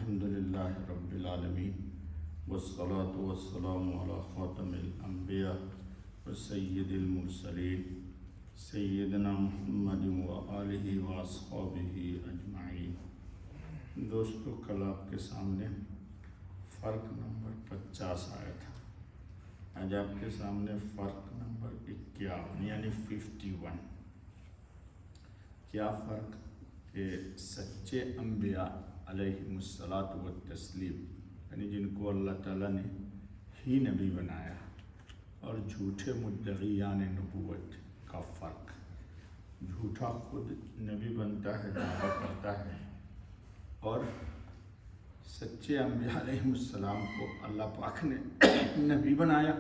الحمدللہ رب العالمین والصلاة والسلام علی خاتم الانبیاء وسید المرسلین سیدنا محمد وآلہ واصحابہ اجمعین۔ دوستو، کل آپ کے سامنے فرق نمبر 50 آیا تھا۔ آج آپ کے سامنے فرق نمبر 51 یعنی 51۔ کیا فرق؟ کہ سچے انبیاء علیہم الصلاۃ والتسلیم یعنی جن کو اللہ تعالیٰ نے ہی نبی بنایا، اور جھوٹے مدعیان نبوت کا فرق۔ جھوٹا خود نبی بنتا ہے، دعویٰ کرتا ہے، اور سچے انبیاء علیہم السلام کو اللہ پاک نے نبی بنایا۔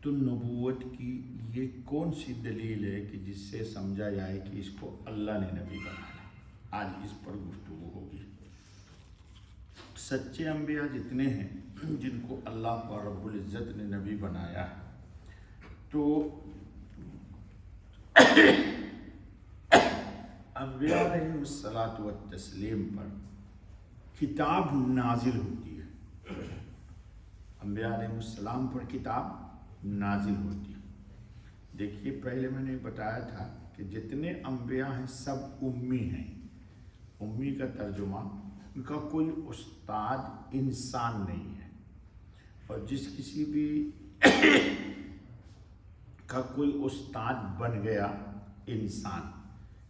تو نبوت کی یہ کون سی دلیل ہے کہ جس سے سمجھا جائے کہ اس کو اللہ نے نبی بنایا؟ آج اس پر گفتگو ہوگی۔ سچے انبیاء جتنے ہیں جن کو اللہ پاک رب العزت نے نبی بنایا، تو انبیاء علیہم الصلاۃ والتسلیم پر کتاب نازل ہوتی ہے۔ انبیاء علیہم السلام پر کتاب نازل ہوتی ہے۔ دیکھیے، پہلے میں نے بتایا تھا کہ جتنے انبیاء ہیں سب امی ہیں۔ امی کا ترجمہ، ان کا کوئی استاد انسان نہیں ہے، اور جس کسی بھی کا کوئی استاد بن گیا انسان،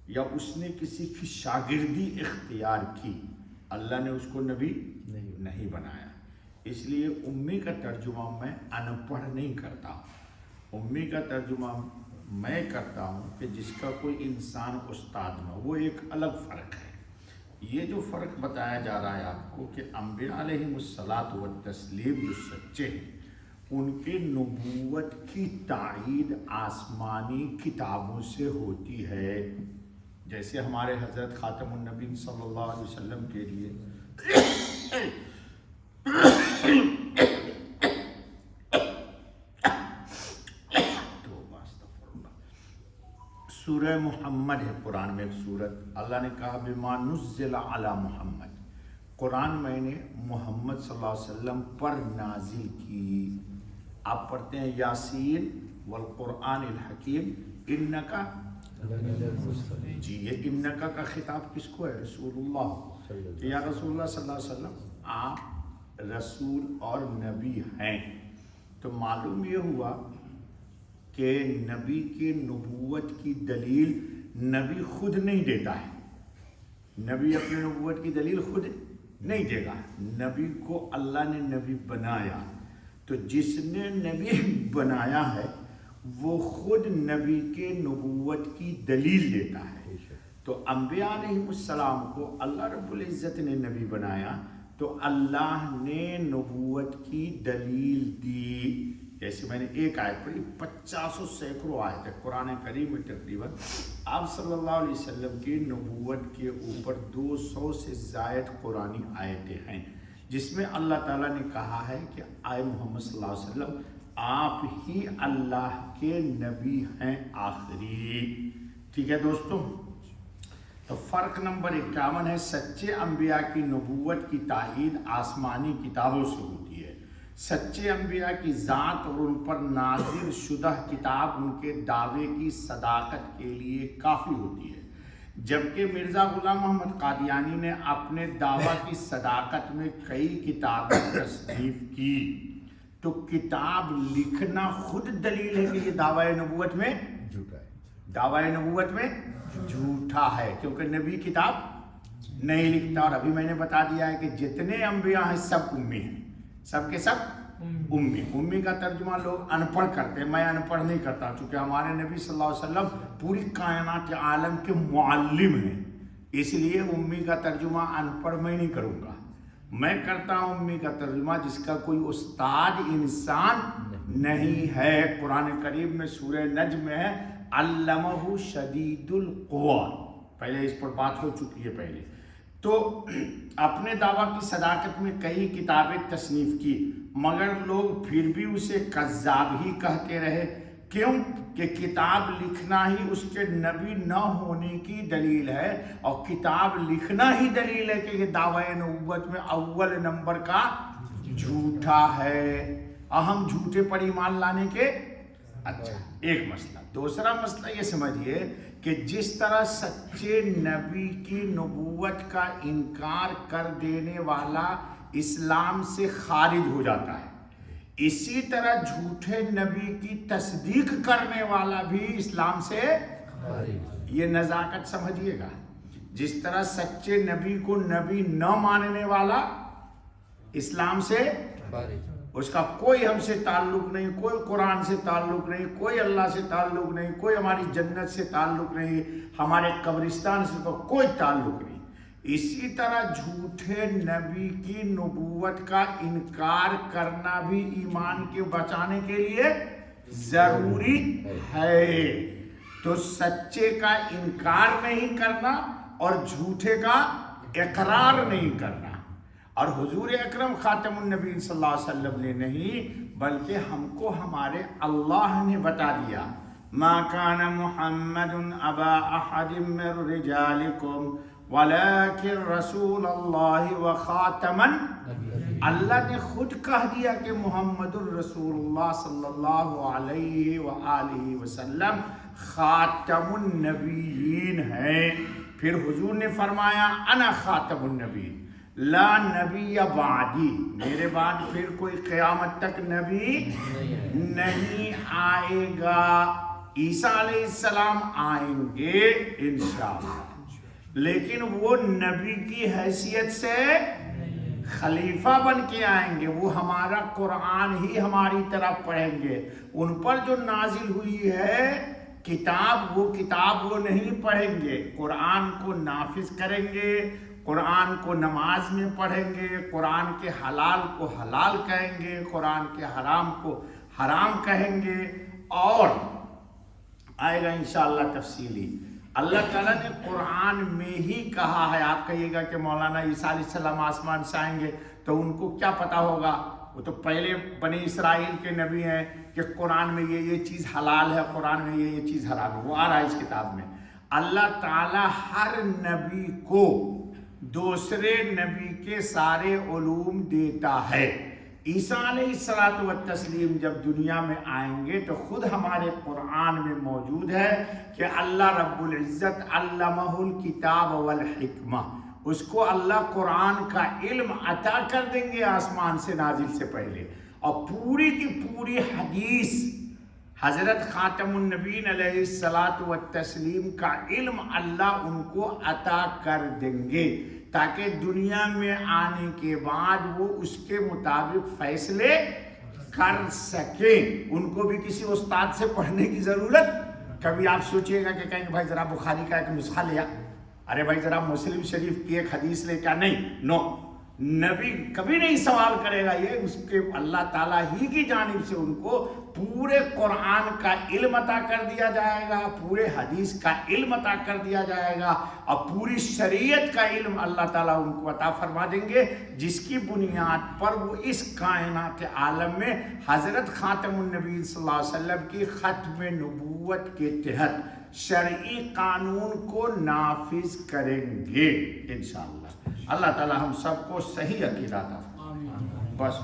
یا اس نے کسی کی شاگردی اختیار کی، اللہ نے اس کو نبی نہیں بنایا۔ اس لیے امی کا ترجمہ میں ان پڑھ نہیں کرتا۔ امی کا ترجمہ میں کرتا ہوں کہ جس کا کوئی انسان استاد نہ ہو، وہ ایک الگ فرق ہے۔ یہ جو فرق بتایا جا رہا ہے آپ کو کہ انبیاء علیہم الصلاۃ والتسلیم جو سچے ہیں، ان کے نبوت کی تائید آسمانی کتابوں سے ہوتی ہے۔ جیسے ہمارے حضرت خاتم النبی صلی اللہ علیہ وسلم کے لیے سورہ محمد ہے، قرآن میں ایک سورت، اللہ نے کہا بما نزل علی محمد، قرآن میں نے محمد صلی اللہ علیہ وسلم پر نازل کی۔ آپ پڑھتے ہیں یاسین والقرآن الحکیم انکا، جی یہ انکا کا خطاب کس کو ہے؟ رسول اللہ، کہ یا رسول اللہ صلی اللہ علیہ وسلم آپ رسول اور نبی ہیں۔ تو معلوم یہ ہوا کہ نبی کے نبوت کی دلیل نبی خود نہیں دیتا ہے۔ نبی اپنی نبوت کی دلیل خود نہیں دے گا، نبی کو اللہ نے نبی بنایا۔ تو جس نے نبی بنایا ہے وہ خود نبی کے نبوت کی دلیل دیتا ہے۔ تو انبیاء علیہم السلام کو اللہ رب العزت نے نبی بنایا، تو اللہ نے نبوت کی دلیل دی۔ جیسے میں نے ایک آیت پڑھی، 50 سینکڑوں آیت ہے قرآن کریم میں، تقریباً آپ صلی اللہ علیہ وسلم کی نبوت کے اوپر 200 سے زائد قرآنی آیتیں ہیں، جس میں اللہ تعالیٰ نے کہا ہے کہ آئے محمد صلی اللہ علیہ وسلم آپ ہی اللہ کے نبی ہیں آخری۔ ٹھیک ہے دوستوں، تو فرق نمبر 51 ہے، سچے انبیاء کی نبوت کی تائید آسمانی کتابوں سے ہوتی ہے۔ سچے انبیاء کی ذات اور ان پر نازل شدہ کتاب ان کے دعوے کی صداقت کے لیے کافی ہوتی ہے، جبکہ مرزا غلام محمد قادیانی نے اپنے دعویٰ کی صداقت میں کئی کتابیں تصنیف کی۔ تو کتاب لکھنا خود دلیل ہے کہ یہ دعویٰ نبوت میں جھوٹا ہے، دعویٰ نبوت میں جھوٹا ہے، کیونکہ نبی کتاب نہیں لکھتا۔ اور ابھی میں نے بتا دیا ہے کہ جتنے انبیاء ہیں سب امی ہیں، سب کے سب امی۔ امی کا ترجمہ لوگ ان پڑھ کرتے ہیں، میں ان پڑھ نہیں کرتا، چونکہ ہمارے نبی صلی اللہ علیہ وسلم پوری کائنات عالم کے معلم ہیں، اس لیے امی کا ترجمہ ان پڑھ میں نہیں کروں گا۔ میں کرتا ہوں امی کا ترجمہ جس کا کوئی استاد انسان نہیں ہے۔ قرآن کریم میں سورہ نجم میں ہے علمہ شدید القویٰ، پہلے اس پر بات ہو چکی ہے پہلے۔ تو اپنے دعویٰ کی صداقت میں کئی کتابیں تصنیف کی، مگر لوگ پھر بھی اسے کذاب ہی کہتے رہے۔ کیوں؟ کہ کتاب لکھنا ہی اس کے نبی نہ ہونے کی دلیل ہے، اور کتاب لکھنا ہی دلیل ہے کہ یہ دعوی نبوت میں اول نمبر کا جھوٹا ہے، اور ہم جھوٹے پر ایمان لانے کے اچھا ایک مسئلہ۔ دوسرا مسئلہ یہ سمجھیے کہ جس طرح سچے نبی کی نبوت کا انکار کر دینے والا اسلام سے خارج ہو جاتا ہے، اسی طرح جھوٹے نبی کی تصدیق کرنے والا بھی اسلام سے خارج۔ یہ نزاکت سمجھیے گا، جس طرح سچے نبی کو نبی نہ ماننے والا اسلام سے خارج، اس کا کوئی ہم سے تعلق نہیں، کوئی قرآن سے تعلق نہیں، کوئی اللہ سے تعلق نہیں، کوئی ہماری جنت سے تعلق نہیں، ہمارے قبرستان سے کوئی تعلق نہیں، اسی طرح جھوٹے نبی کی نبوت کا انکار کرنا بھی ایمان کے بچانے کے لیے ضروری ہے۔ تو سچے کا انکار نہیں کرنا اور جھوٹے کا اقرار نہیں کرنا، اور حضور اکرم خاتم النبی صلی اللہ علیہ وسلم نے نہیں بلکہ ہم کو ہمارے اللہ نے بتا دیا، ما کان محمد ابا احد من رجالکم ولکن رسول اللہ وخاتم النبیین۔ اللہ نے خود کہہ دیا کہ محمد الرسول اللہ صلی اللہ علیہ وآلہ وسلم خاتم النبیین ہیں۔ پھر حضور نے فرمایا انا خاتم النبیین لا نبی بعدی، میرے بعد پھر کوئی قیامت تک نبی نہیں آئے گا۔ عیسیٰ علیہ السلام آئیں گے انشاءاللہ، لیکن وہ نبی کی حیثیت سے خلیفہ بن کے آئیں گے، وہ ہمارا قرآن ہی ہماری طرف پڑھیں گے، ان پر جو نازل ہوئی ہے کتاب وہ نہیں پڑھیں گے، قرآن کو نافذ کریں گے، قرآن کو نماز میں پڑھیں گے، قرآن کے حلال کو حلال کہیں گے، قرآن کے حرام کو حرام کہیں گے، اور آئے گا انشاءاللہ تفصیلی۔ اللہ تعالیٰ نے قرآن میں ہی کہا ہے، آپ کہیے گا کہ مولانا عیسیٰ علیہ السلام آسمان سے آئیں گے تو ان کو کیا پتا ہوگا، وہ تو پہلے بنی اسرائیل کے نبی ہیں کہ قرآن میں یہ چیز حلال ہے، قرآن میں یہ چیز حرام ہے، وہ آ رہا ہے اس کتاب میں۔ اللہ تعالیٰ ہر نبی کو دوسرے نبی کے سارے علوم دیتا ہے۔ عیسیٰ علیہ السلام جب دنیا میں آئیں گے تو خود ہمارے قرآن میں موجود ہے کہ اللہ رب العزت علمہ الکتاب والحکمہ، اس کو اللہ قرآن کا علم عطا کر دیں گے آسمان سے نازل سے پہلے، اور پوری کی پوری حدیث حضرت خاتم النبیین علیہ السلام کا علم اللہ ان کو عطا کر دیں گے، تاکہ دنیا میں آنے کے بعد وہ اس کے مطابق فیصلے کر سکیں۔ ان کو بھی کسی استاد سے پڑھنے کی ضرورت، کبھی آپ سوچئے گا کہ کہیں بھائی ذرا بخاری کا ایک نسخہ لیا، ارے بھائی ذرا مسلم شریف کی ایک حدیث لے، کیا نہیں، نو، نبی کبھی نہیں سوال کرے گا، یہ اس کے اللہ تعالیٰ ہی کی جانب سے ان کو پورے قرآن کا علم عطا کر دیا جائے گا، پورے حدیث کا علم عطا کر دیا جائے گا، اور پوری شریعت کا علم اللہ تعالیٰ ان کو عطا فرما دیں گے، جس کی بنیاد پر وہ اس کائنات عالم میں حضرت خاتم النبی صلی اللہ علیہ وسلم کی ختم نبوت کے تحت شرعی قانون کو نافذ کریں گے انشاءاللہ۔ اللہ تعالیٰ ہم سب کو صحیح عقیدہ عطا فرمائے۔ بس